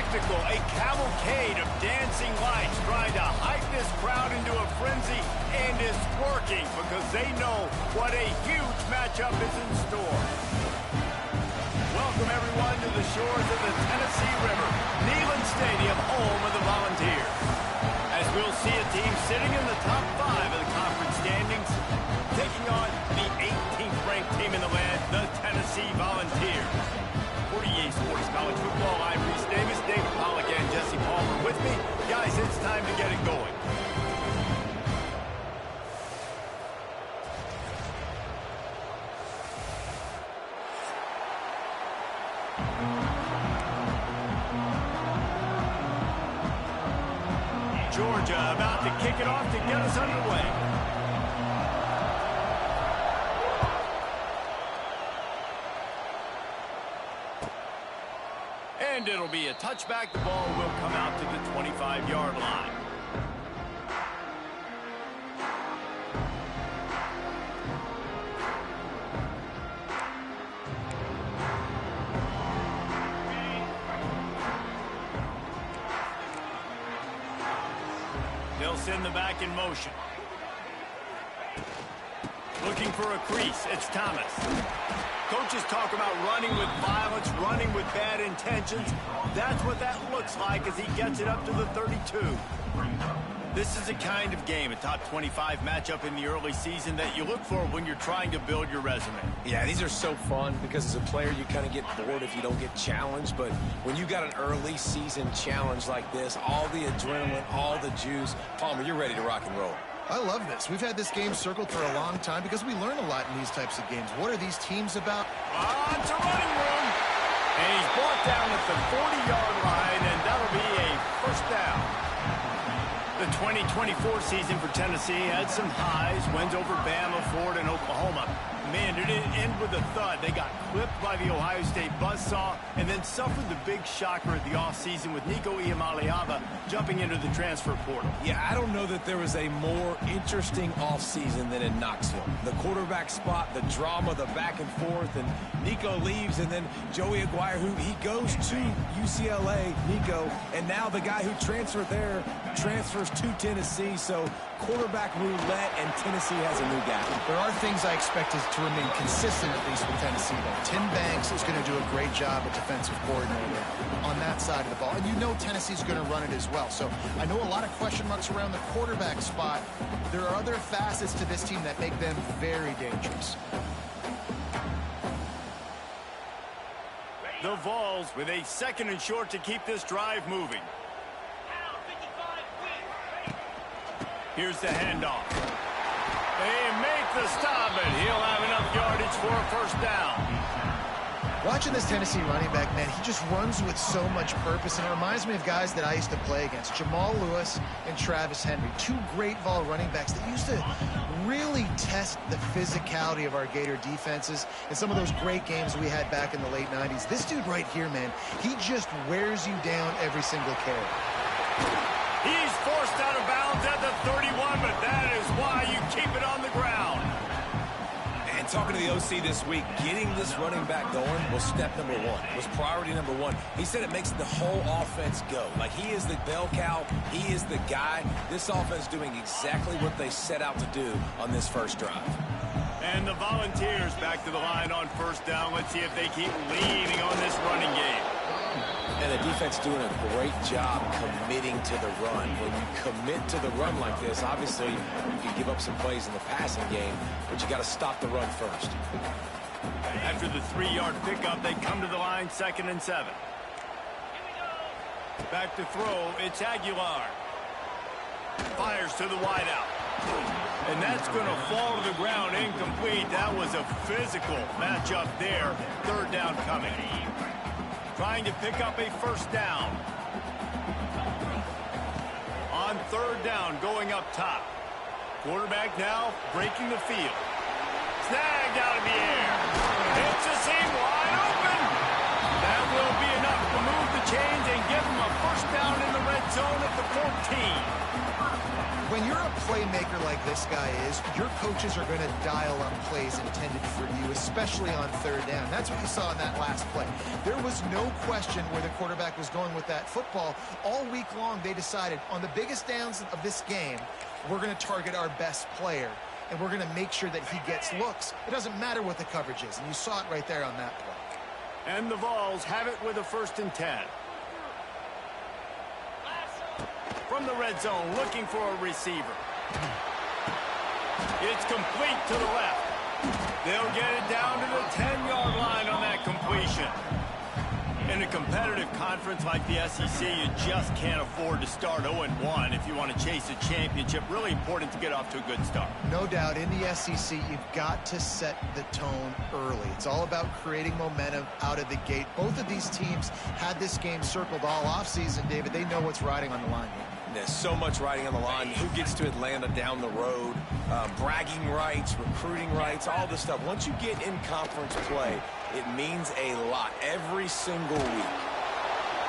spectacle, a cavalcade of dancing lights trying to hype this crowd into a frenzy, and it's working because they know what a huge matchup is in store. Welcome everyone to the shores of the Tennessee River, Neyland Stadium, home of the Volunteers. As we'll see a team sitting in the top 5 of the conference standings, taking on the 18th ranked team in the land, the Tennessee Volunteers. For EA Sports College Football, I'm Reese Davis, David Pollack, and Jesse Palmer with me. Guys, it's time to get it going. Georgia about to kick it off to get us underway. And it'll be a touchback. The ball will come out to the 25-yard line. They'll send the back in motion. Looking for a crease. It's Thomas. Coaches talk about running with violence, running with bad intentions. That's what that looks like as he gets it up to the 32. This is the kind of game, a top 25 matchup in the early season, that you look for when you're trying to build your resume. Yeah, these are so fun because as a player, you kind of get bored if you don't get challenged. But when you got an early season challenge like this, all the adrenaline, all the juice, Palmer, you're ready to rock and roll. I love this. We've had this game circled for a long time because we learn a lot in these types of games. What are these teams about? On to running room. And he's brought down at the 40-yard line, and that'll be a first down. The 2024 season for Tennessee had some highs, wins over Bama, Florida, and Oklahoma. Man, it didn't end with a thud. They got clipped by the Ohio State buzzsaw and then suffered the big shocker at the offseason with Nico Iamaleava jumping into the transfer portal. Yeah, I don't know that there was a more interesting offseason than in Knoxville. The quarterback spot, the drama, the back and forth, and Nico leaves, and then Joey Aguirre, who he goes to UCLA, Nico, and now the guy who transferred there transfers to Tennessee. So quarterback roulette, and Tennessee has a new guy. There are things I expect to remain consistent, at least with Tennessee, though. Tim Banks is going to do a great job at defensive coordinator on that side of the ball. And you know Tennessee's going to run it as well. So I know a lot of question marks around the quarterback spot. There are other facets to this team that make them very dangerous. The Vols with a second and short to keep this drive moving. Here's the handoff. They make the stop, and he'll have enough yardage for a first down. Watching this Tennessee running back, man, he just runs with so much purpose, and it reminds me of guys that I used to play against, Jamal Lewis and Travis Henry, two great Vol running backs that used to really test the physicality of our Gator defenses in some of those great games we had back in the late 90s. This dude right here, man, he just wears you down every single carry. He's forced out of bounds at the 31, but that is why you keep it on the ground. And talking to the OC this week, getting this running back going was step number one, was priority number one. He said it makes the whole offense go. Like, he is the bell cow, he is the guy. This offense doing exactly what they set out to do on this first drive. And the Volunteers back to the line on first down. Let's see if they keep leaning on this running game. And the defense doing a great job committing to the run. When you commit to the run like this, obviously you can give up some plays in the passing game, but you got to stop the run first. After the 3-yard pickup, they come to the line, 2nd and 7. Back to throw, it's Aguilar. Fires to the wideout. And that's going to fall to the ground incomplete. That was a physical matchup there. 3rd down coming. Trying to pick up a first down. On 3rd down, going up top. Quarterback now breaking the field. Snagged out of the air. Hits the seam wide open. That will be enough to move the chains and give them a first down in the red zone at the 14. When you're a playmaker like this guy is, your coaches are going to dial up plays intended for you, especially on third down. That's what you saw in that last play. There was no question where the quarterback was going with that football. All week long, they decided on the biggest downs of this game, we're going to target our best player, and we're going to make sure that he gets looks. It doesn't matter what the coverage is, and you saw it right there on that play. And the Vols have it with a 1st and 10. From the red zone, looking for a receiver. It's complete to the left. They'll get it down to the 10-yard line on that completion. In a competitive conference like the SEC, you just can't afford to start 0-1 if you want to chase a championship. Really important to get off to a good start. No doubt, in the SEC, you've got to set the tone early. It's all about creating momentum out of the gate. Both of these teams had this game circled all offseason, David. They know what's riding on the line here. There's so much riding on the line. Who gets to Atlanta down the road? Bragging rights, recruiting rights, all this stuff. Once you get in conference play, it means a lot every single week.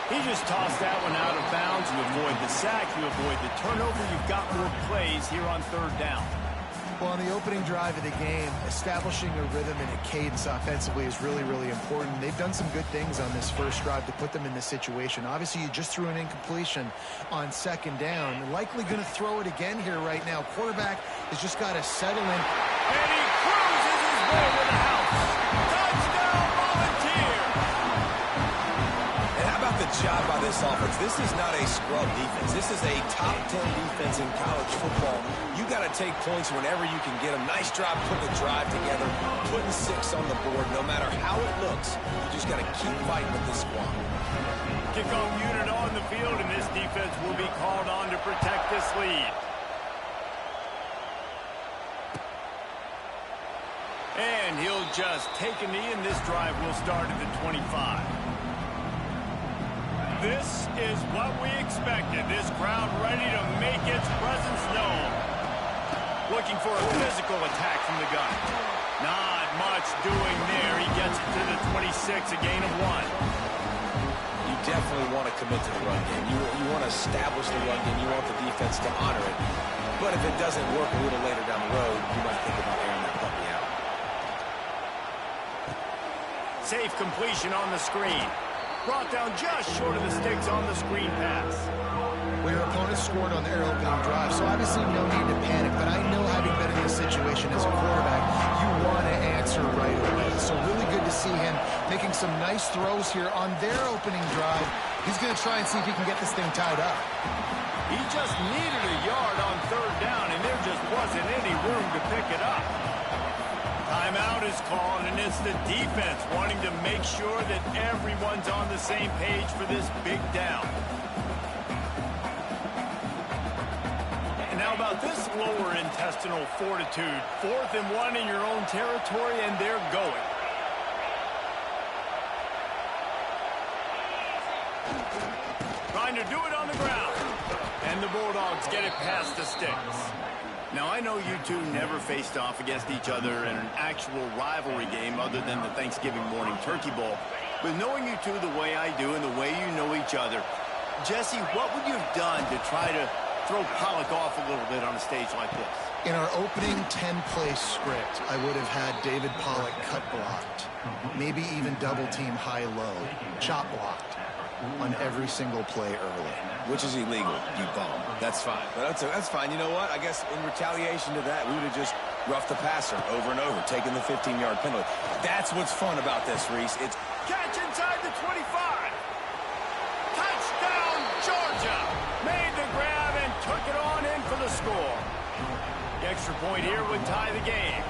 He just tossed that one out of bounds. You avoid the sack, you avoid the turnover. You've got more plays here on third down. Well, on the opening drive of the game, establishing a rhythm and a cadence offensively is really, really important. They've done some good things on this first drive to put them in this situation. Obviously, you just threw an incompletion on 2nd down. Likely going to throw it again here right now. Quarterback has just got to settle in. And he cruises his way to the house. Touchdown, Volunteer! And how about the job by this offense? This is not a scrub defense. This is a top 10 defense in college football. You got to take points whenever you can get them. Nice job putting the drive together, putting 6 on the board. No matter how it looks, you just got to keep fighting with this squad. Kickoff unit on the field, and this defense will be called on to protect this lead. And he'll just take a knee, and this drive will start at the 25. This is what we expected. This crowd ready to make its presence known. Looking for a physical attack from the gun. Not much doing there. He gets it to the 26, a gain of 1. You definitely want to commit to the run game. You want to establish the run game. You want the defense to honor it. But if it doesn't work a little later down the road, you might think about airing that puppy out. Safe completion on the screen. Brought down just short of the sticks on the screen pass. Well, your opponent scored on their opening drive, so obviously no need to panic. But I know, having been in this situation as a quarterback, you want to answer right away. So really good to see him making some nice throws here on their opening drive. He's going to try and see if he can get this thing tied up. He just needed a yard on third down, and there just wasn't any room to pick it up. Timeout is called, and it's the defense wanting to make sure that everyone's on the same page for this big down. And how about this lower intestinal fortitude? 4th and 1 in your own territory, and they're going. Trying to do it on the ground. And the Bulldogs get it past the sticks. Now, I know you two never faced off against each other in an actual rivalry game other than the Thanksgiving morning turkey bowl. But knowing you two the way I do and the way you know each other, Jesse, what would you have done to try to throw Pollock off a little bit on a stage like this? In our opening 10-play script, I would have had David Pollock cut blocked, maybe even double-team high-low, chop blocked on every single play early. Which is illegal, you bum. That's fine. But that's fine. You know what? I guess in retaliation to that, we would have just roughed the passer over and over, taking the 15-yard penalty. That's what's fun about this, Reese. It's catch inside the 25. Touchdown, Georgia. Made the grab and took it on in for the score. The extra point here would tie the game.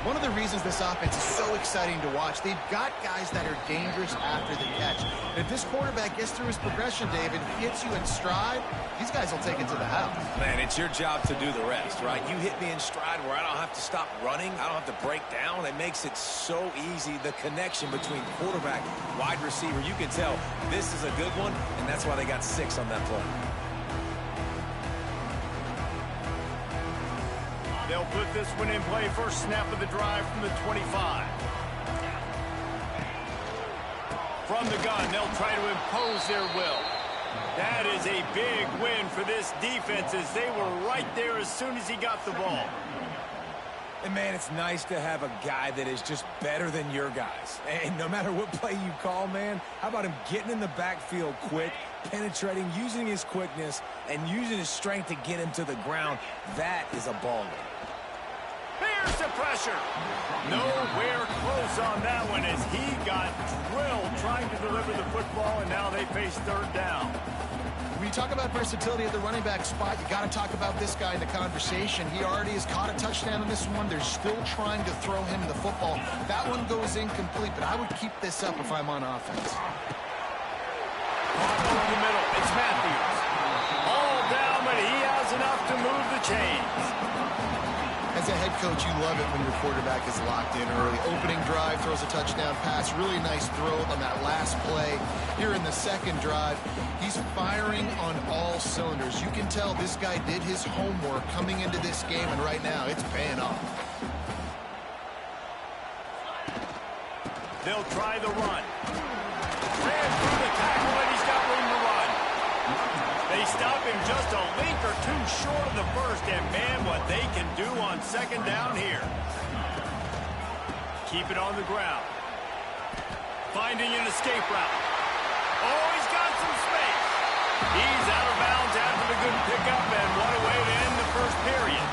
One of the reasons this offense is so exciting to watch, they've got guys that are dangerous after the catch. And if this quarterback gets through his progression, David, hits you in stride, these guys will take it to the house. Man, it's your job to do the rest, right? You hit me in stride where I don't have to stop running. I don't have to break down. It makes it so easy. The connection between quarterback, wide receiver, you can tell this is a good one, and that's why they got 6 on that play. They'll put this one in play. First snap of the drive from the 25. From the gun, they'll try to impose their will. That is a big win for this defense as they were right there as soon as he got the ball. And, man, it's nice to have a guy that is just better than your guys. And no matter what play you call, man, how about him getting in the backfield quick, penetrating, using his quickness, and using his strength to get him to the ground? That is a baller. Here's the pressure. Nowhere close on that one as he got drilled trying to deliver the football, and now they face third down. When you talk about versatility at the running back spot, you got to talk about this guy in the conversation. He already has caught a touchdown in this one. They're still trying to throw him the football. That one goes incomplete, but I would keep this up if I'm on offense. Over the middle, it's Matthews. All down, but he has enough to move the chains. As a head coach, you love it when your quarterback is locked in early. Opening drive, throws a touchdown pass. Really nice throw on that last play. Here in the second drive, he's firing on all cylinders. You can tell this guy did his homework coming into this game, and right now it's paying off. They'll try the run. Ran through the tackle, and he's got room to run. They stop him just a link or two short of the first, and man, what they can do on second down here. Keep it on the ground. Finding an escape route. Oh, he's got some space. He's out of bounds after the good pickup, and what a way to end the first period.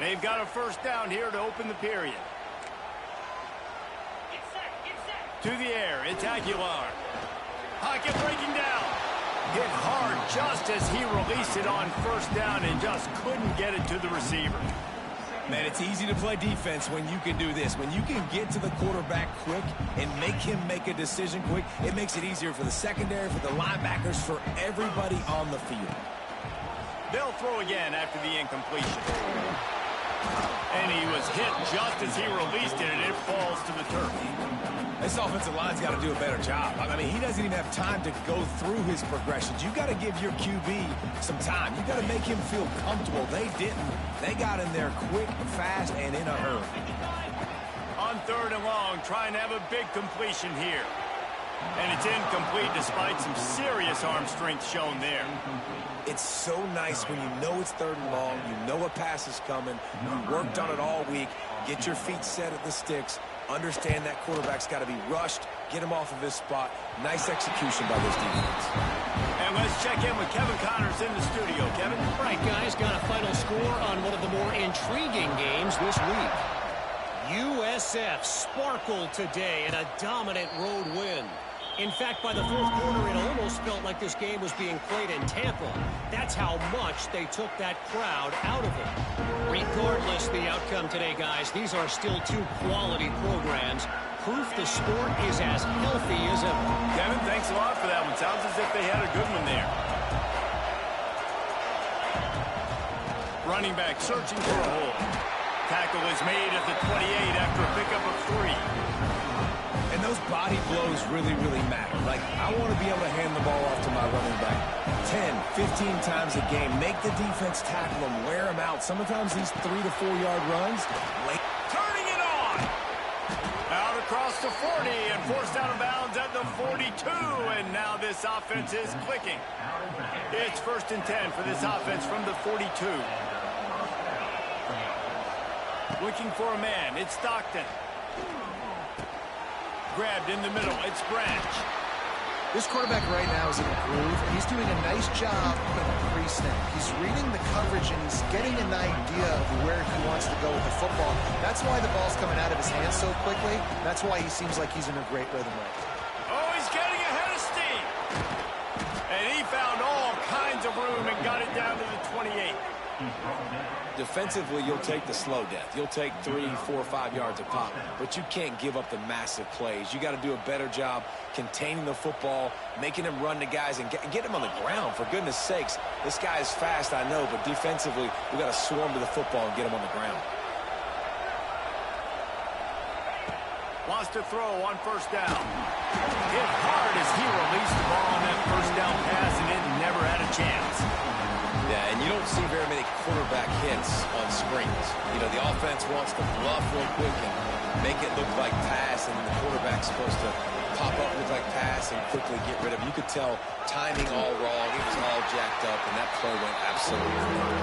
They've got a first down here to open the period. To the air, it's Aguilar. Pocket breaking down. Hit hard just as he released it on first down and just couldn't get it to the receiver. Man, it's easy to play defense when you can do this. When you can get to the quarterback quick and make him make a decision quick, it makes it easier for the secondary, for the linebackers, for everybody on the field. They'll throw again after the incompletion. And he was hit just as he released it, and it falls to the turf. This offensive line's got to do a better job. I mean, he doesn't even have time to go through his progressions. You've got to give your QB some time. You've got to make him feel comfortable. They didn't. They got in there quick, fast, and in a hurry. On third and long, trying to have a big completion here. And it's incomplete despite some serious arm strength shown there. It's so nice when you know it's third and long, you know a pass is coming, you worked on it all week, get your feet set at the sticks, understand that quarterback's got to be rushed, get him off of his spot. Nice execution by this defense. And let's check in with Kevin Connors in the studio. Kevin? Right, guys, got a final score on one of the more intriguing games this week. USF sparkled today in a dominant road win. In fact, by the fourth quarter, it almost felt like this game was being played in Tampa. That's how much they took that crowd out of it. Regardless the outcome today, guys, these are still two quality programs. Proof the sport is as healthy as ever. Kevin, thanks a lot for that one. Sounds as if they had a good one there. Running back searching for a hole. Tackle is made at the 28 after a pickup of 3. And those body blows really, really matter. Like, I want to be able to hand the ball off to my running back 10, 15 times a game. Make the defense tackle them, wear them out. Sometimes these 3 to 4 yard runs. Turning it on. Out across the 40 and forced out of bounds at the 42. And now this offense is clicking. It's 1st and 10 for this offense from the 42. Looking for a man. It's Stockton. Grabbed in the middle. It's Branch. This quarterback right now is in a groove, and he's doing a nice job in the pre-snap. He's reading the coverage, and he's getting an idea of where he wants to go with the football. That's why the ball's coming out of his hands so quickly. That's why he seems like he's in a great rhythm right now. Oh, he's getting ahead of steam. And he found all kinds of room and got it down to the 28. Defensively, you'll take the slow death. You'll take 3, 4, 5 yards a pop, but you can't give up the massive plays. You got to do a better job containing the football, making him run to guys, and get him on the ground. For goodness sakes, this guy is fast, I know, but defensively, we got to swarm to the football and get him on the ground. Wants to throw on first down. Hit hard as he released the ball on that first down pass, and it never had a chance. Yeah, and don't see very many quarterback hits on screens. You know, the offense wants to bluff real quick and make it look like pass, and the quarterback's supposed to pop up, look like pass, and quickly get rid of it. You could tell timing all wrong. It was all jacked up, and that play went absolutely wrong.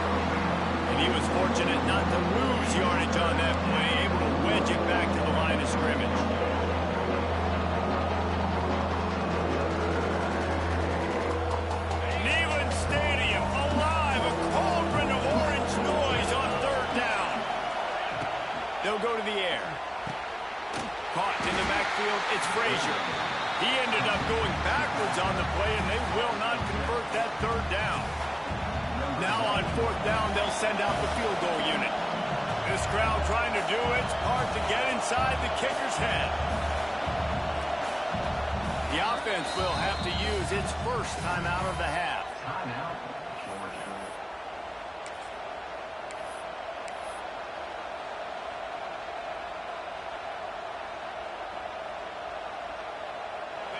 And he was fortunate not to lose yardage on that play, able to wedge it back to the line of scrimmage. Stadium alive, a cauldron of orange noise on third down. They'll go to the air. Caught in the backfield, it's Frazier. He ended up going backwards on the play, and they will not convert that third down. Now on fourth down, they'll send out the field goal unit. This crowd trying to do its part to get inside the kicker's head. The offense will have to use its first timeout of the half.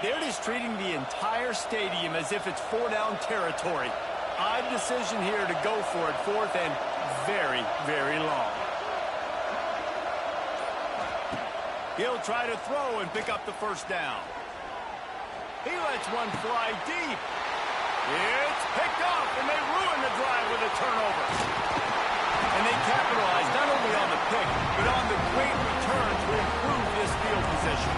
They're just treating the entire stadium as if it's four-down territory. Odd decision here to go for it, fourth and very, very long. He'll try to throw and pick up the first down. He lets one fly deep. It's picked off, and they ruin the drive with a turnover. And they capitalize not only on the pick, but on the great return to improve this field position.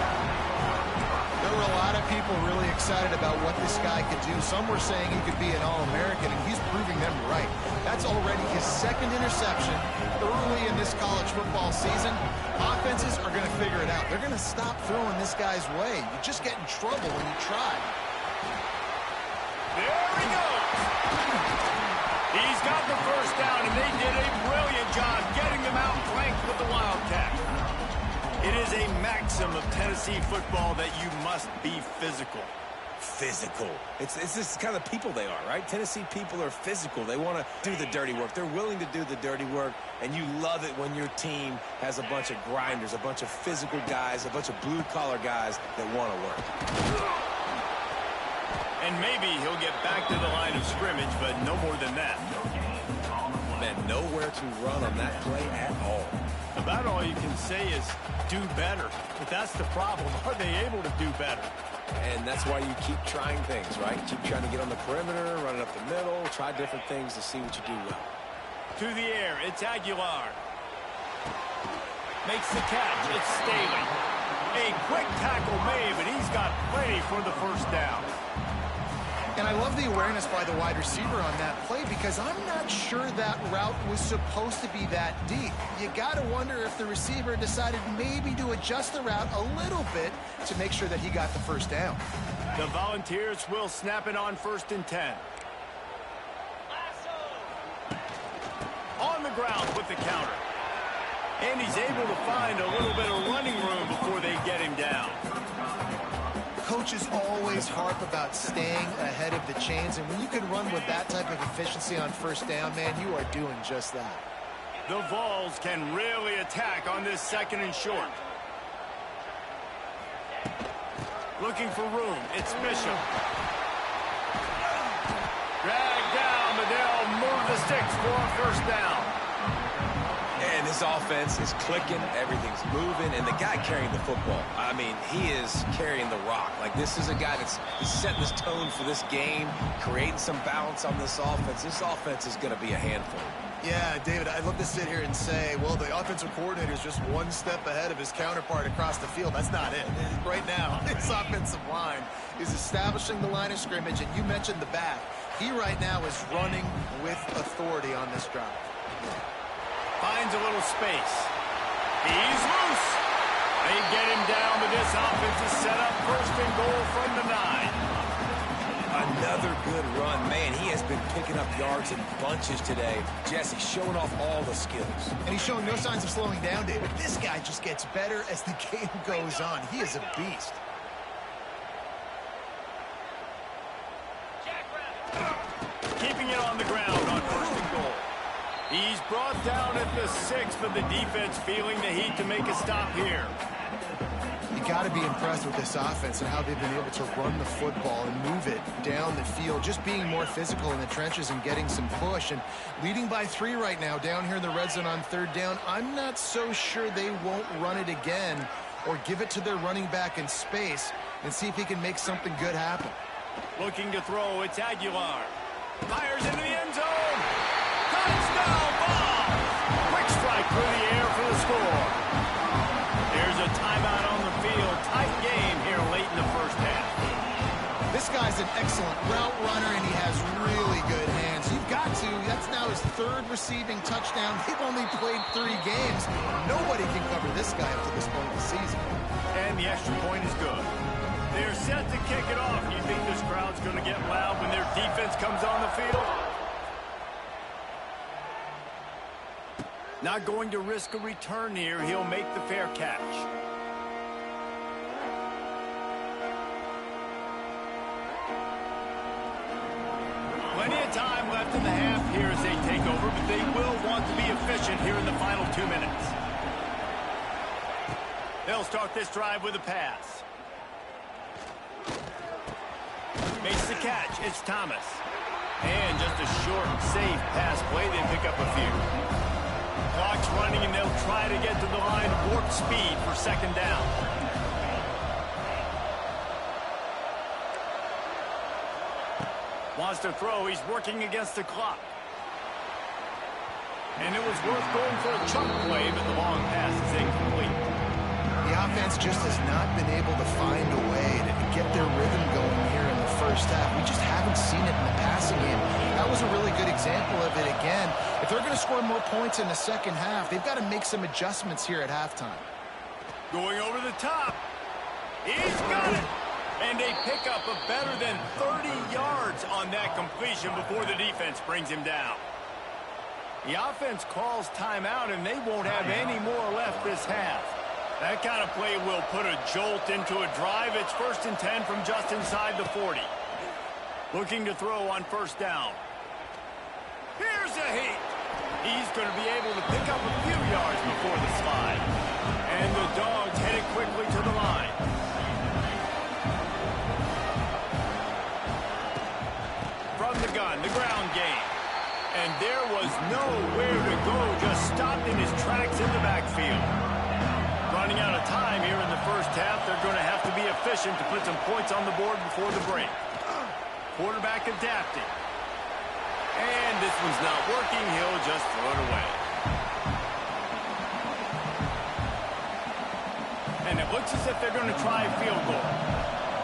There were a lot of people really excited about what this guy could do. Some were saying he could be an All-American, and he's proving them right. That's already his second interception early in this college football season. Offenses are going to figure it out. They're going to stop throwing this guy's way. You just get in trouble when you try. There he goes. He's got the first down, and they did a brilliant job getting them out flanked with the Wildcat. It is a maxim of Tennessee football that you must be physical. Physical. It's this kind of people they are, right? Tennessee people are physical. They want to do the dirty work. They're willing to do the dirty work, and you love it when your team has a bunch of grinders, a bunch of physical guys, a bunch of blue-collar guys that want to work. And maybe he'll get back to the line of scrimmage, but no more than that. Man, nowhere to run on that play at all. About all you can say is do better. But that's the problem. Are they able to do better? And that's why you keep trying things, right? Keep trying to get on the perimeter, run it up the middle, try different things to see what you do well. To the air, it's Aguilar. Makes the catch, it's Staley. A quick tackle made, but he's got plenty for the first down. And I love the awareness by the wide receiver on that play because I'm not sure that route was supposed to be that deep. You got to wonder if the receiver decided maybe to adjust the route a little bit to make sure that he got the first down. The Volunteers will snap it on 1st and 10. On the ground with the counter. And he's able to find a little bit of running room before they get him down. Coaches always harp about staying ahead of the chains, and when you can run with that type of efficiency on first down, man, you are doing just that. The Vols can really attack on this 2nd and short. Looking for room, it's Bishop. Dragged down, but they'll move the sticks for a first down. And this offense is clicking, everything's moving, and the guy carrying the football, I mean, he is carrying the rock. Like, this is a guy that's setting this tone for this game, creating some balance on this offense. This offense is going to be a handful. Yeah, David, I'd love to sit here and say, well, the offensive coordinator is just one step ahead of his counterpart across the field. That's not it. Right now, his offensive line is establishing the line of scrimmage, and you mentioned the back. He right now is running with authority on this drive. Finds a little space. He's loose. They get him down, but this offense is set up 1st and goal from the 9. Another good run. Man, he has been picking up yards in bunches today. Jesse showing off all the skills. And he's showing no signs of slowing down, David. This guy just gets better as the game goes on. He is a beast. Keeping it on the ground on 1st and goal. He's brought down at the 6, but the defense feeling the heat to make a stop here. You You got to be impressed with this offense and how they've been able to run the football and move it down the field, just being more physical in the trenches and getting some push. And leading by 3 right now down here in the red zone on 3rd down. I'm not so sure they won't run it again or give it to their running back in space and see if he can make something good happen. Looking to throw, it's Aguilar. Fires into the end zone. Touchdown ball. Quick strike through the air for the score. There's a timeout on the field. Tight game here late in the first half. This guy's an excellent route runner, and he has really good hands. You've got to. That's now his 3rd receiving touchdown. They've only played 3 games. Nobody can cover this guy up to this point of the season. And the extra point is good. They're set to kick it off. You think this crowd's going to get loud when their defense comes on the field? Not going to risk a return here. He'll make the fair catch. Plenty of time left in the half here as they take over, but they will want to be efficient here in the final 2 minutes. They'll start this drive with a pass. Makes the catch. It's Thomas. And just a short, safe pass play. They pick up a few. Clock's running, and they'll try to get to the line warp speed for 2nd down. Wants to throw. He's working against the clock. And it was worth going for a chunk play, but the long pass is incomplete. The offense just has not been able to find a way to get their rhythm going here in the first half. We just haven't seen it in the passing game. That was a really good example of it again. If they're going to score more points in the second half, they've got to make some adjustments here at halftime. Going over the top. He's got it. And a pickup of better than 30 yards on that completion before the defense brings him down. The offense calls timeout, and they won't have any more left this half. That kind of play will put a jolt into a drive. It's 1st and 10 from just inside the 40. Looking to throw on 1st down. Here's a heat. He's going to be able to pick up a few yards before the slide. And the Dogs headed quickly to the line. From the gun, the ground game. And there was nowhere to go, just stopped in his tracks in the backfield. Running out of time here in the first half. They're going to have to be efficient to put some points on the board before the break. Quarterback adapting. And this one's not working. He'll just throw it away. And it looks as if they're going to try a field goal.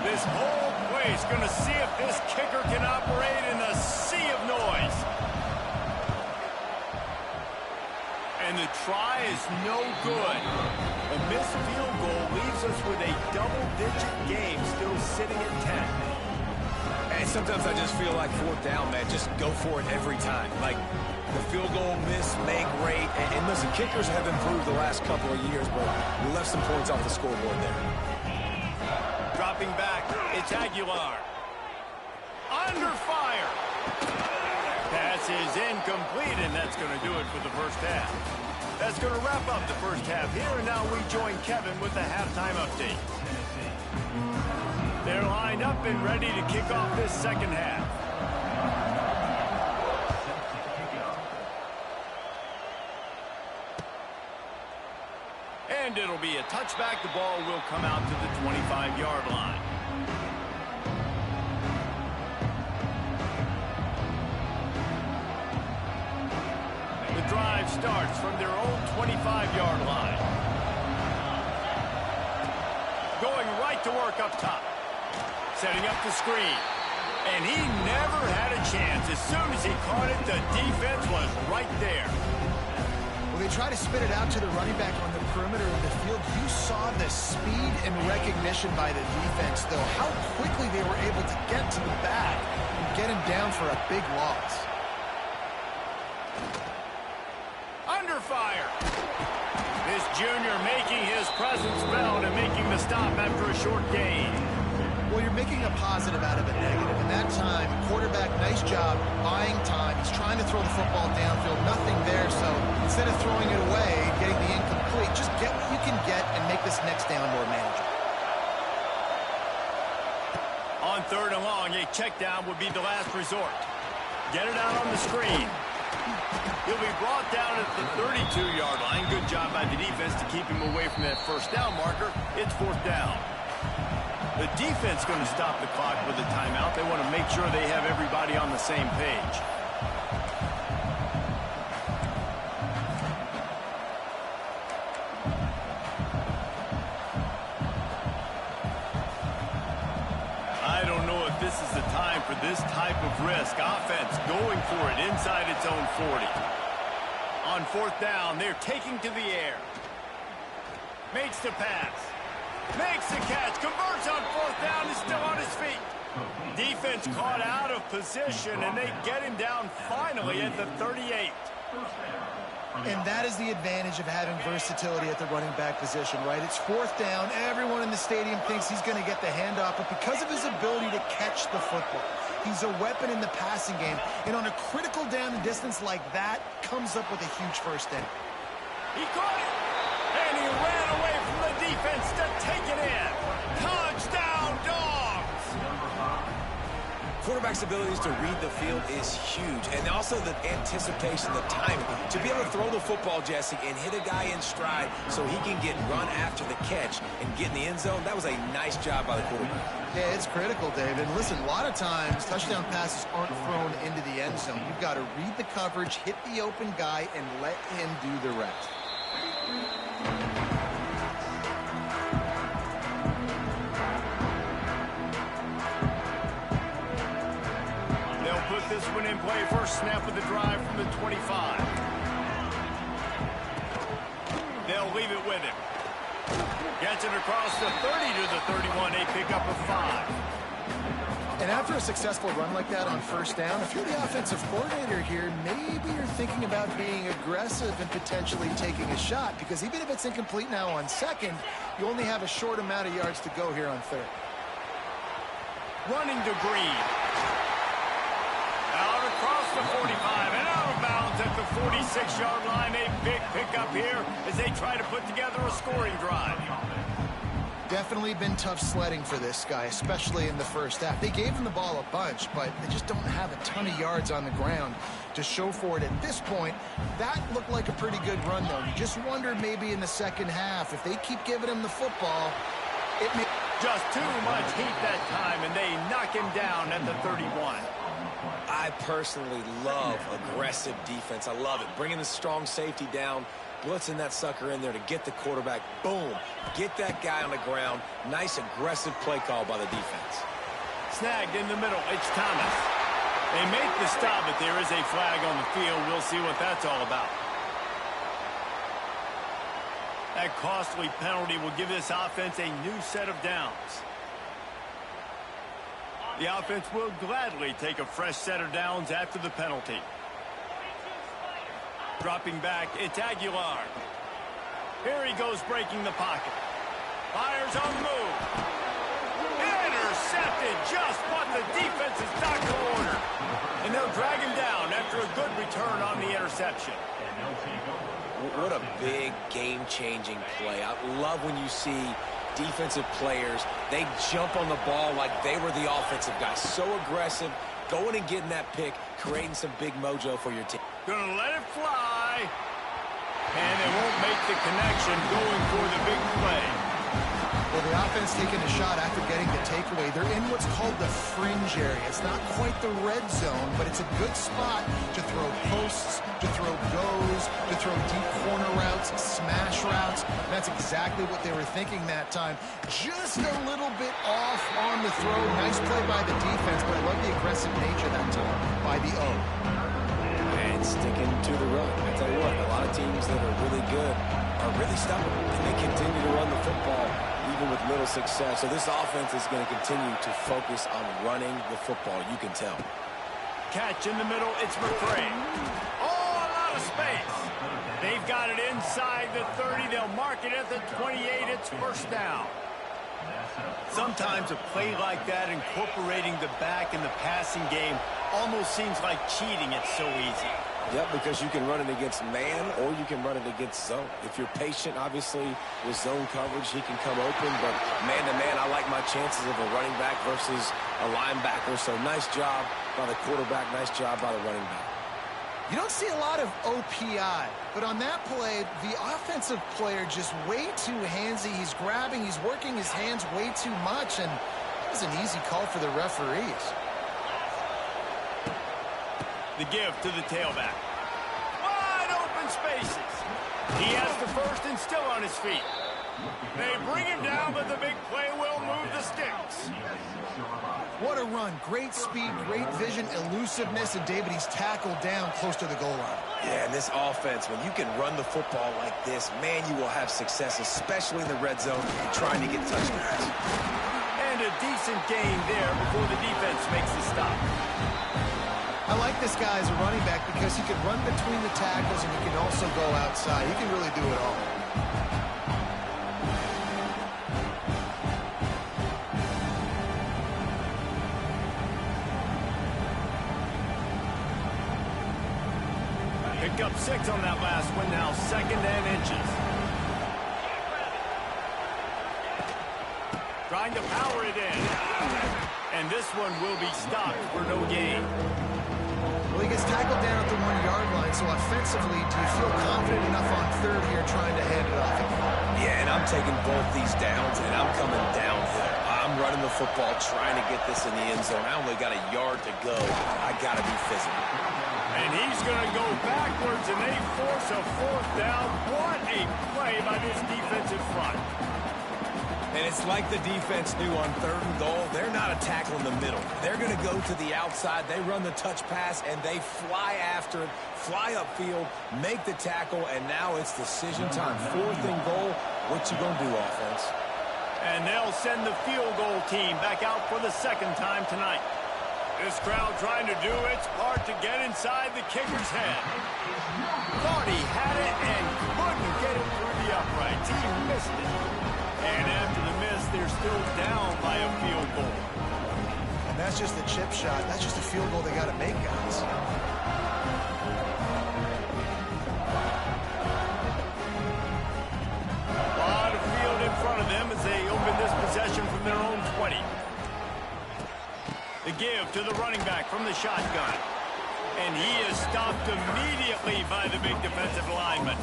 This whole place going to see if this kicker can operate in a sea of noise. And the try is no good. A missed field goal leaves us with a double-digit game still sitting at 10. And sometimes I just feel like 4th down, man. Just go for it every time. Like, the field goal miss, make rate. And listen, kickers have improved the last couple of years, but we left some points off the scoreboard there. Dropping back, it's Aguilar. Under fire. Pass is incomplete, and that's going to do it for the first half. That's going to wrap up the first half here, and now we join Kevin with the halftime update. They're lined up and ready to kick off this second half. And it'll be a touchback. The ball will come out to the 25-yard line. The drive starts from their own 25-yard line. Going right to work up top. Setting up the screen. And he never had a chance. As soon as he caught it, the defense was right there. Well, they try to spit it out to the running back on the perimeter of the field. You saw the speed and recognition by the defense, though. How quickly they were able to get to the back and get him down for a big loss. Under fire. This junior making his presence felt and making the stop after a short gain. Well, you're making a positive out of a negative. And that time, quarterback, nice job buying time. He's trying to throw the football downfield. Nothing there. So instead of throwing it away, getting the incomplete, just get what you can get and make this next down more manageable. 3rd and long, a check down would be the last resort. Get it out on the screen. He'll be brought down at the 32-yard line. Good job by the defense to keep him away from that first down marker. It's 4th down. The defense going to stop the clock with a timeout. They want to make sure they have everybody on the same page. I don't know if this is the time for this type of risk. Offense going for it inside its own 40. On 4th down, they're taking to the air. Makes the pass. Makes the catch. Converts on 4th down. Is still on his feet. Defense caught out of position, and they get him down finally at the 38. And that is the advantage of having versatility at the running back position, right? It's 4th down. Everyone in the stadium thinks he's going to get the handoff, but because of his ability to catch the football, he's a weapon in the passing game. And on a critical down and distance like that, comes up with a huge first down. He caught it, and he ran away from the defense to take it in. Touchdown, Dogs! Quarterback's abilities to read the field is huge, and also the anticipation, the timing. To be able to throw the football, Jesse, and hit a guy in stride so he can get run after the catch and get in the end zone, that was a nice job by the quarterback. Yeah, it's critical, David. Listen, a lot of times, touchdown passes aren't thrown into the end zone. You've got to read the coverage, hit the open guy, and let him do the rest. This one in play. First snap of the drive from the 25. They'll leave it with him. Gets it across the 30 to the 31. A pickup of 5. And after a successful run like that on 1st down, if you're the offensive coordinator here, maybe you're thinking about being aggressive and potentially taking a shot, because even if it's incomplete now on 2nd, you only have a short amount of yards to go here on 3rd. Running to Green. Out across the 45 and out of bounds at the 46-yard line. A big pickup here as they try to put together a scoring drive. Definitely been tough sledding for this guy, especially in the first half. They gave him the ball a bunch, but they just don't have a ton of yards on the ground to show for it at this point. That looked like a pretty good run, though. You just wonder maybe in the second half, if they keep giving him the football, it may... Just too much heat that time, and they knock him down at the 31. I personally love aggressive defense. I love it. Bringing the strong safety down, blitzing that sucker in there to get the quarterback. Boom. Get that guy on the ground. Nice aggressive play call by the defense. Snagged in the middle. It's Thomas. They make the stop, but there is a flag on the field. We'll see what that's all about. That costly penalty will give this offense a new set of downs. The offense will gladly take a fresh set of downs after the penalty. Dropping back, it's Aguilar. Here he goes breaking the pocket. Fires on the move. Intercepted, just what the defense is not to order. And they'll drag him down after a good return on the interception. What a big game-changing play. I love when you see defensive players, they jump on the ball like they were the offensive guys. So aggressive, going and getting that pick, creating some big mojo for your team. Gonna let it fly. And they won't make the connection going for the big play. Well, the offense taking a shot after getting the takeaway. They're in what's called the fringe area. It's not quite the red zone, but it's a good spot to throw posts, to throw goes, to throw deep corner routes, smash routes. That's exactly what they were thinking that time. Just a little bit off on the throw. Nice play by the defense, but I love the aggressive nature that time by the O. And sticking to the run. I tell you what, a lot of teams that are really good are really stubborn, and they continue to run the football even with little success. So this offense is going to continue to focus on running the football, you can tell. Catch in the middle, it's McCray. All out of space. They've got it inside the 30. They'll mark it at the 28. It's 1st down. Sometimes a play like that, incorporating the back in the passing game, almost seems like cheating. It's so easy. Yep, because you can run it against man or you can run it against zone. If you're patient, obviously, with zone coverage, he can come open. But man-to-man, I like my chances of a running back versus a linebacker. So nice job by the quarterback, nice job by the running back. You don't see a lot of OPI, but on that play, the offensive player just way too handsy. He's grabbing, he's working his hands way too much, and it was an easy call for the referees. The give to the tailback. Wide open spaces. He has the first and still on his feet. They bring him down, but the big play will move the sticks. What a run. Great speed, great vision, elusiveness, and David, he's tackled down close to the goal line. Yeah, and this offense, when you can run the football like this, man, you will have success, especially in the red zone, trying to get touchdowns. And a decent gain there before the defense makes the stop. I like this guy as a running back because he can run between the tackles and he can also go outside. He can really do it all. Picked up 6 on that last one, now 2nd and inches. Trying to power it in. And this one will be stopped for no gain. Well, he gets tackled down at the 1-yard line, so offensively, do you feel confident enough on third here trying to hand it off? Yeah, and I'm taking both these downs, and I'm coming downhill. I'm running the football, trying to get this in the end zone. I only got a yard to go. I got to be physical. And he's going to go backwards, and they force a 4th down. What a play by this defensive front. And it's like the defense knew on 3rd and goal. They're not a tackle in the middle. They're going to go to the outside. They run the touch pass, and they fly after it, fly upfield, make the tackle, and now it's decision time. 4th and goal. What you going to do, offense? And they'll send the field goal team back out for the 2nd time tonight. This crowd trying to do its part to get inside the kicker's head. Thought he had it and couldn't get it through the uprights. He missed it. And after the miss, they're still down by a field goal. And that's just a chip shot. That's just a field goal they got to make, guys. A lot of field in front of them as they open this possession from their own 20. The give to the running back from the shotgun. And he is stopped immediately by the big defensive lineman.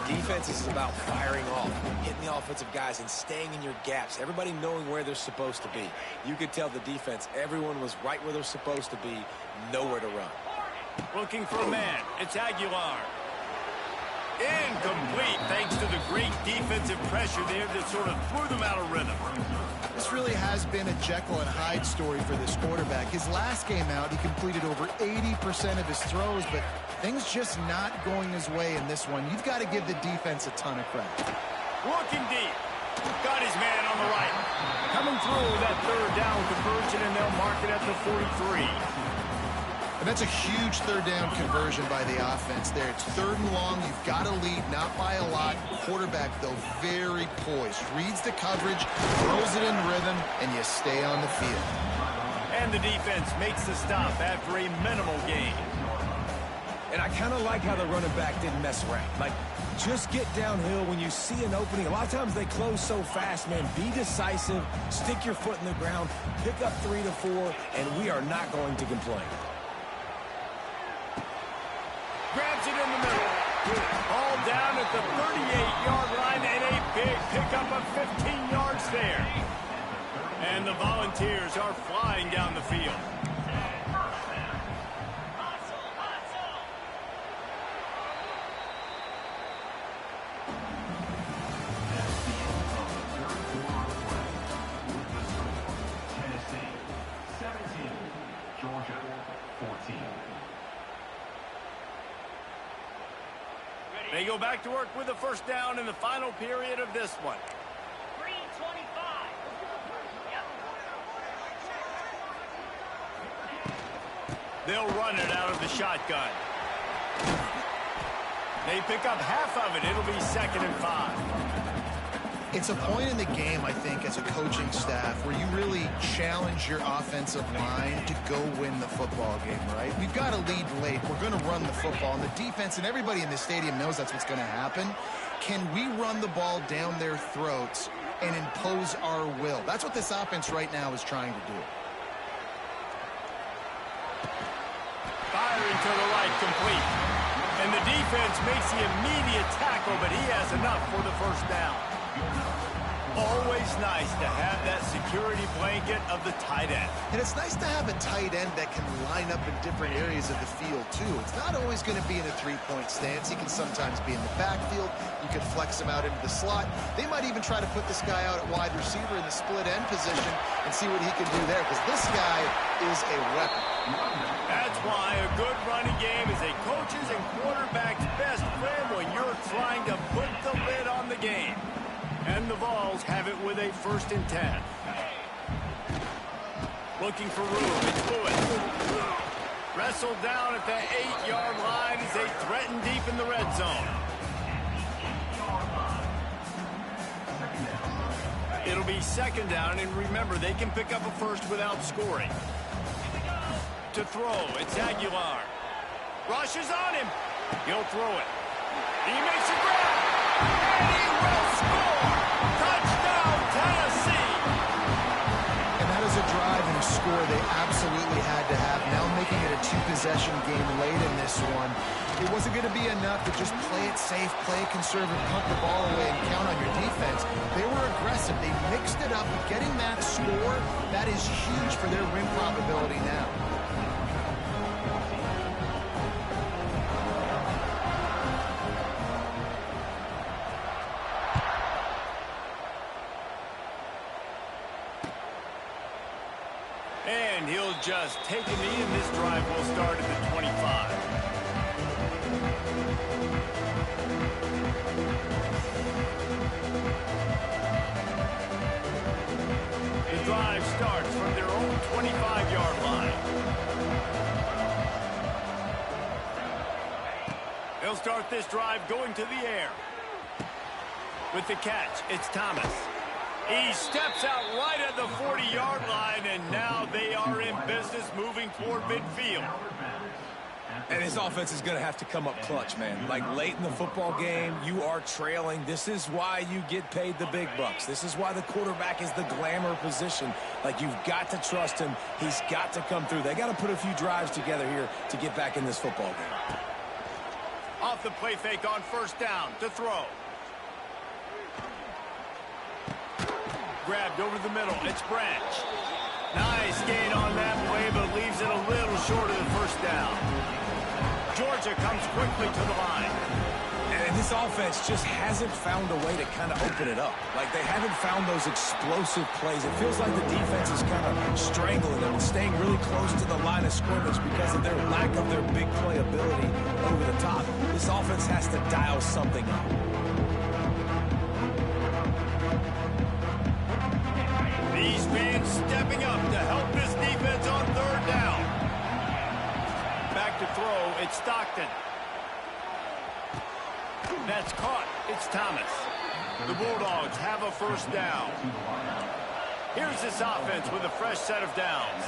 Defense is about firing off, hitting the offensive guys and staying in your gaps. Everybody knowing where they're supposed to be. You could tell the defense, everyone was right where they're supposed to be, nowhere to run. Looking for a man. It's Aguilar. Incomplete thanks to the great defensive pressure there that sort of threw them out of rhythm. This really has been a Jekyll and Hyde story for this quarterback. His last game out, he completed over 80% of his throws, but things just not going his way in this one. You've got to give the defense a ton of credit. Looking deep. Got his man on the right. Coming through that 3rd down conversion, and they'll mark it at the 43. And that's a huge 3rd down conversion by the offense there. It's 3rd and long. You've got to lead, not by a lot. Quarterback, though, very poised. Reads the coverage, throws it in rhythm, and you stay on the field. And the defense makes the stop after a minimal gain. And I kind of like how the running back didn't mess around. Like, just get downhill when you see an opening. A lot of times they close so fast, man. Be decisive, stick your foot in the ground, pick up 3 to 4, and we are not going to complain. Grabs it in the middle. All down at the 38-yard line, and a big pickup of 15 yards there. And the Volunteers are flying down the field. Tennessee 17, Georgia 14. They go back to work with a 1st down in the final period of this one. 3:25. They'll run it out of the shotgun. They pick up half of it. It'll be 2nd and 5. It's a point in the game, I think, as a coaching staff where you really challenge your offensive line to go win the football game, right? We've got to lead late. We're going to run the football. And the defense and everybody in the stadium knows that's what's going to happen. Can we run the ball down their throats and impose our will? That's what this offense right now is trying to do. Firing to the right, complete. And the defense makes the immediate tackle, but he has enough for the first down. Always nice to have that security blanket of the tight end. And it's nice to have a tight end that can line up in different areas of the field, too. It's not always going to be in a three-point stance. He can sometimes be in the backfield. You can flex him out into the slot. They might even try to put this guy out at wide receiver in the split end position and see what he can do there, because this guy is a weapon. That's why a good running game is a coach's and quarterback's best friend when you're trying to put the lid on the game. And the Vols have it with a 1st and 10. Looking for room. It's Lewis. Wrestled down at the 8-yard line as they threaten deep in the red zone. It'll be 2nd down, and remember, they can pick up a first without scoring. To throw, it's Aguilar. Rushes on him. He'll throw it. He makes a grab. And he will score. Touchdown, Tennessee. And that is a drive and a score they absolutely had to have. Now making it a 2-possession game late in this one. It wasn't going to be enough to just play it safe, play it conservative, punt the ball away, and count on your defense. They were aggressive. They mixed it up. Getting that score, that is huge for their win probability now. And he'll just take a knee, and this drive will start at the 25. The drive starts from their own 25-yard line. They'll start this drive going to the air. With the catch, it's Thomas. He steps out right at the 40-yard line, and now they are in business moving toward midfield. And his offense is going to have to come up clutch, man. Like late in the football game, you are trailing. This is why you get paid the big bucks. This is why the quarterback is the glamour position. Like, you've got to trust him. He's got to come through. They got to put a few drives together here to get back in this football game. Off the play fake on 1st down to throw. Grabbed over the middle. It's Branch. Nice gain on that play, but leaves it a little short of the 1st down. Georgia comes quickly to the line. And this offense just hasn't found a way to kind of open it up. Like, they haven't found those explosive plays. It feels like the defense is kind of strangling them and staying really close to the line of scrimmage because of their lack of their big play ability over the top. This offense has to dial something up. These fans stepping up to help this defense on 3rd down. Back to throw, it's Stockton. That's caught. It's Thomas. The Bulldogs have a 1st down. Here's this offense with a fresh set of downs.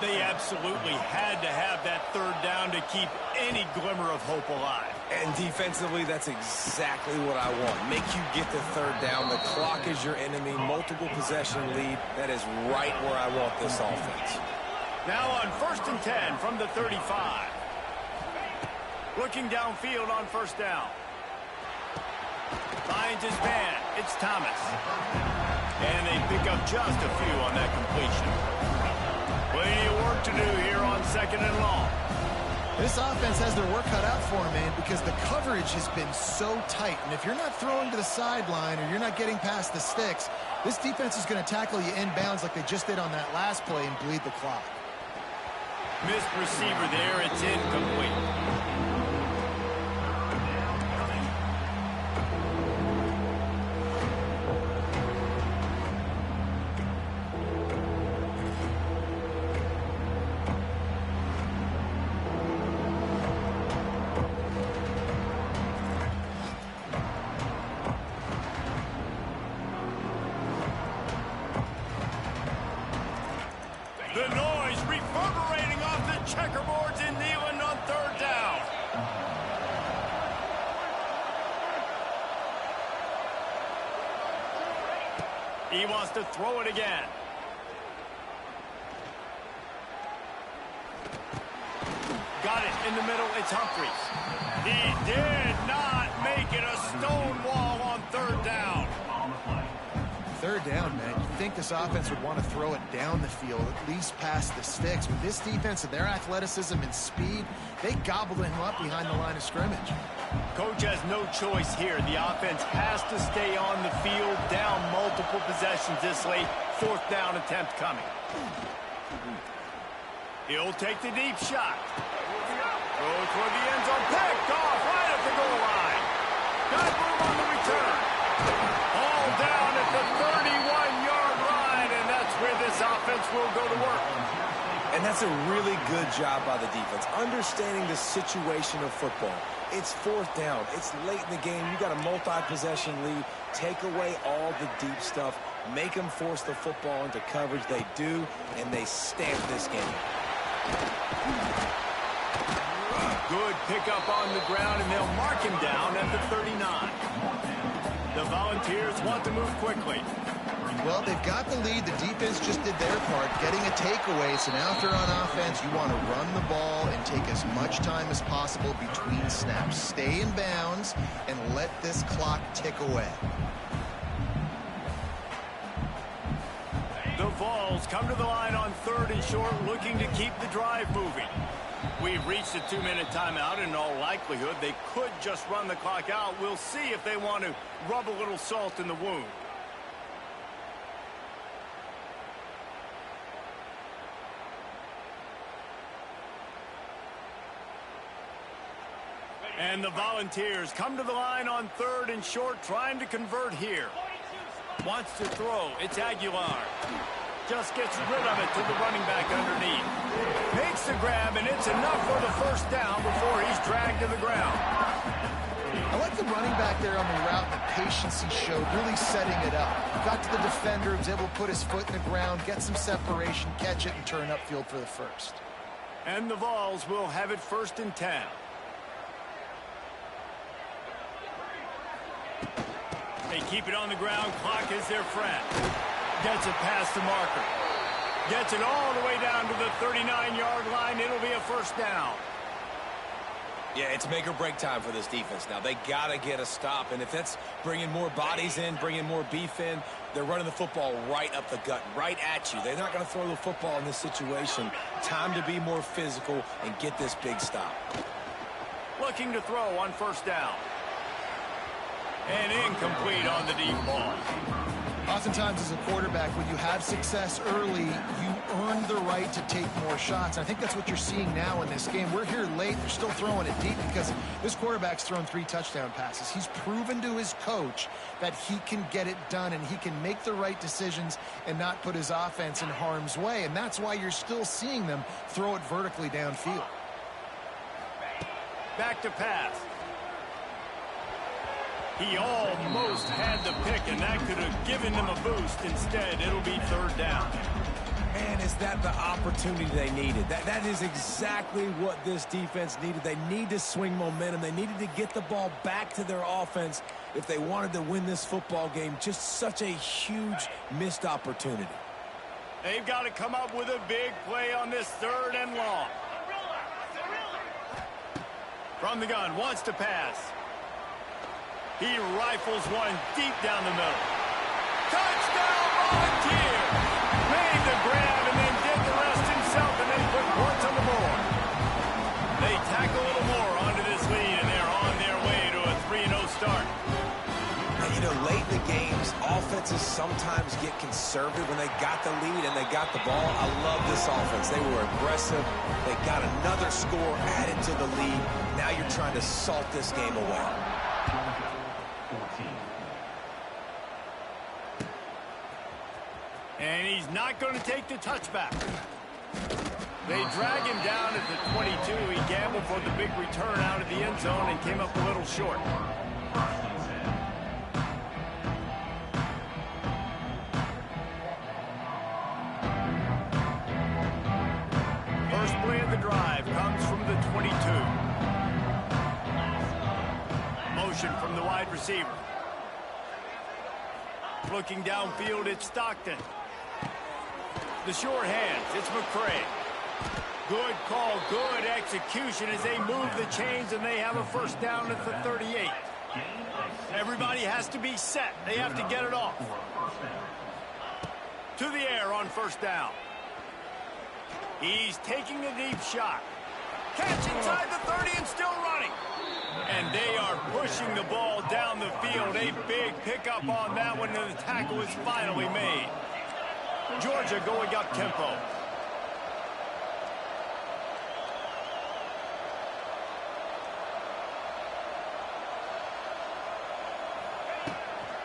They absolutely had to have that 3rd down to keep any glimmer of hope alive. And defensively, that's exactly what I want. Make you get the 3rd down. The clock is your enemy. Multiple possession lead. That is right where I want this offense. Now on 1st and 10 from the 35. Looking downfield on 1st down. Finds his man. It's Thomas. And they pick up just a few on that completion. Plenty of work to do here on 2nd and long. This offense has their work cut out for them, man, because the coverage has been so tight. And if you're not throwing to the sideline or you're not getting past the sticks, this defense is going to tackle you inbounds like they just did on that last play and bleed the clock. Missed receiver there. It's incomplete. He wants to throw it again. Got it in the middle. It's Humphries. He did not make it a stone wall on third down. Third down, man. You'd think this offense would want to throw it down the field, at least past the sticks. With this defense and their athleticism and speed, they gobbled him up behind the line of scrimmage. Coach has no choice here. The offense has to stay on the field, down multiple possessions this late. Fourth down attempt coming. He'll take the deep shot. Throw toward the end zone. Picked off right at the goal line. Got room on the return. All down at the 31-yard line, and that's where this offense will go to work. And that's a really good job by the defense, understanding the situation of football. It's fourth down. It's late in the game. You got a multi-possession lead. Take away all the deep stuff. Make them force the football into coverage. They do, and they stamp this game. Good pickup on the ground, and they'll mark him down at the 39. The Volunteers want to move quickly. Well, they've got the lead. The defense just did their part, getting a takeaway. So now if they're on offense, you want to run the ball and take as much time as possible between snaps. Stay in bounds and let this clock tick away. The Vols come to the line on third and short, looking to keep the drive moving. We've reached a 2-minute timeout. In all likelihood, they could just run the clock out. We'll see if they want to rub a little salt in the wound. And the Volunteers come to the line on third and short, trying to convert here. Wants to throw. It's Aguilar. Just gets rid of it to the running back underneath. Makes the grab, and it's enough for the first down before he's dragged to the ground. I like the running back there on the route, the patience he showed, really setting it up. Got to the defender, was able to put his foot in the ground, get some separation, catch it, and turn upfield for the first. And the Vols will have it 1st and 10. They keep it on the ground. Clock is their friend. Gets it past the marker. Gets it all the way down to the 39-yard line. It'll be a first down. Yeah, it's make or break time for this defense now. They got to get a stop, and if that's bringing more bodies in, bringing more beef in, they're running the football right up the gut, right at you. They're not going to throw the football in this situation. Time to be more physical and get this big stop. Looking to throw on first down. And incomplete on the deep ball. Oftentimes as a quarterback, when you have success early, you earn the right to take more shots. I think that's what you're seeing now in this game. We're here late. They're still throwing it deep because this quarterback's thrown 3 touchdown passes. He's proven to his coach that he can get it done and he can make the right decisions and not put his offense in harm's way. And that's why you're still seeing them throw it vertically downfield. Back to pass. He almost had the pick, and that could have given them a boost. Instead, it'll be third down. Man, is that the opportunity they needed? That is exactly what this defense needed. They need to swing momentum. They needed to get the ball back to their offense if they wanted to win this football game. Just such a huge missed opportunity. They've got to come up with a big play on this third and long. From the gun, wants to pass. He rifles one deep down the middle. Touchdown, Volunteers! Made the grab and then did the rest himself, and then put points on the board. They tack a little more onto this lead, and they're on their way to a 3-0 start. And, you know, late in the games, offenses sometimes get conservative when they got the lead and they got the ball. I love this offense. They were aggressive. They got another score added to the lead. Now you're trying to salt this game away. And he's not going to take the touchback. They drag him down at the 22. He gambled for the big return out of the end zone and came up a little short. First play of the drive comes from the 22. Motion from the wide receiver. Looking downfield, it's Stockton. The short hands, it's McCray. Good call, good execution as they move the chains, and they have a first down at the 38. Everybody has to be set. They have to get it off. To the air on first down. He's taking a deep shot. Catch inside the 30 and still running. And they are pushing the ball down the field. A big pickup on that one, and the tackle is finally made. Georgia going up tempo.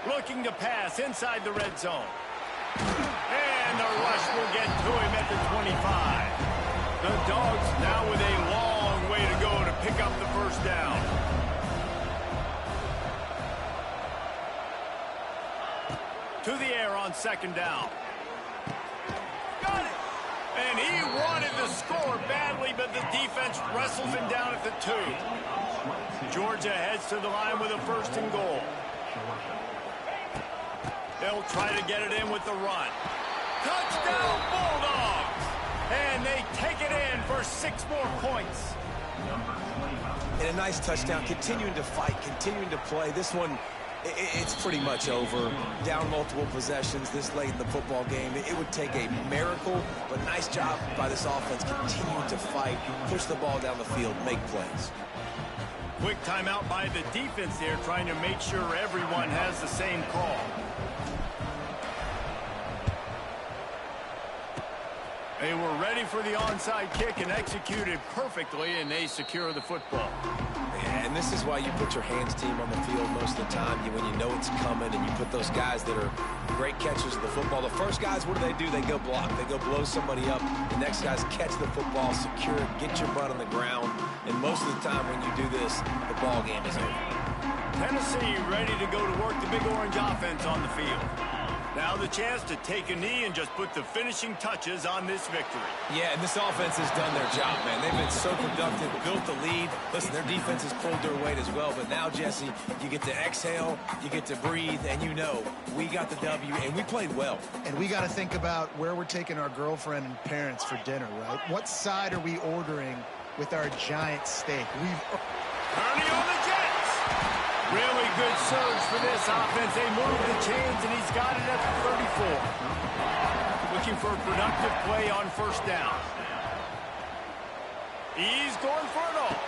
Looking to pass inside the red zone. And the rush will get to him at the 25. The Dogs now with a long way to go to pick up the first down. To the air on second down. Got it! And he wanted the score badly, but the defense wrestles him down at the 2. Georgia heads to the line with a first and goal. They'll try to get it in with the run. Touchdown, Bulldogs! And they take it in for 6 more points. And a nice touchdown, continuing to fight, continuing to play. This one, it's pretty much over. Down multiple possessions this late in the football game. It would take a miracle, but nice job by this offense continuing to fight, push the ball down the field, make plays. Quick timeout by the defense there, trying to make sure everyone has the same call. They were ready for the onside kick and executed perfectly, and they secure the football. And this is why you put your hands team on the field most of the time, when you know it's coming, and you put those guys that are great catchers of the football. The first guys, what do? They go block. They go blow somebody up. The next guys catch the football, secure it, get your butt on the ground. And most of the time when you do this, the ball game is over. Tennessee ready to go to work the Big Orange offense on the field. Now the chance to take a knee and just put the finishing touches on this victory. Yeah, and this offense has done their job, man. They've been so productive, built the lead. Listen, their defense has pulled their weight as well. But now, Jesse, you get to exhale, you get to breathe, and you know we got the W, and we played well. And we got to think about where we're taking our girlfriend and parents for dinner, right? What side are we ordering with our giant steak? Ernie on the Jets. Really good surge for this offense. They move the chains, and he's got it at the 34. Looking for a productive play on first down. He's going for it all.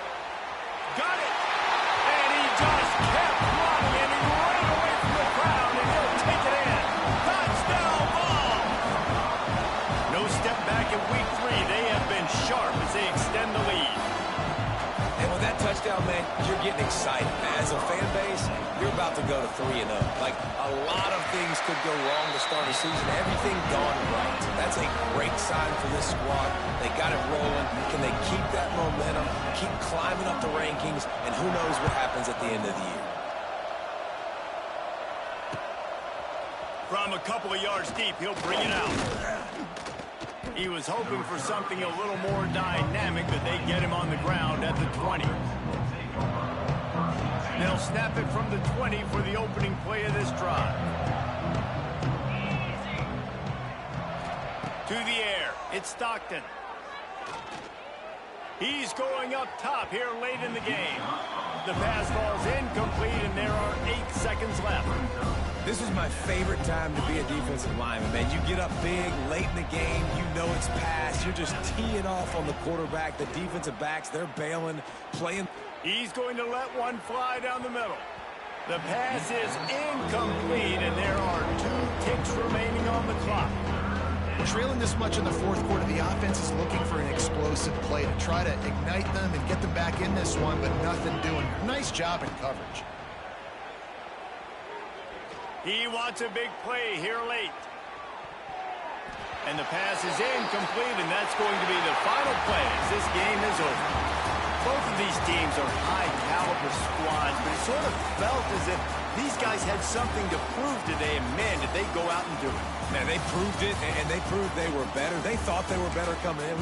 Got it. And he just kept running, and he ran away from the crowd, and he'll take it in. Touchdown ball. No step back in week 3. They have been sharp as they extend the lead. And with that touchdown, man, you're getting excited. As a fan base, you're about to go to 3-0. Like, a lot of things could go wrong to start a season. Everything gone right. That's a great sign for this squad. They got it rolling. Can they keep that momentum, keep climbing up the rankings, and who knows what happens at the end of the year. From a couple of yards deep, he'll bring it out. He was hoping for something a little more dynamic, but they get him on the ground at the 20. They'll snap it from the 20 for the opening play of this drive. To the air, it's Stockton. He's going up top here late in the game. The pass falls incomplete, and there are 8 seconds left. This is my favorite time to be a defensive lineman, man. You get up big, late in the game, you know it's past. You're just teeing off on the quarterback. The defensive backs, they're bailing, playing. He's going to let one fly down the middle. The pass is incomplete, and there are 2 ticks remaining on the clock. Trailing this much in the fourth quarter, the offense is looking for an explosive play to try to ignite them and get them back in this one, but nothing doing. Nice job in coverage. He wants a big play here late. And the pass is incomplete, and that's going to be the final play as this game is over. Both of these teams are high-caliber squads, but it sort of felt as if these guys had something to prove today, and man, did they go out and do it. Man, they proved it, and they proved they were better. They thought they were better coming in.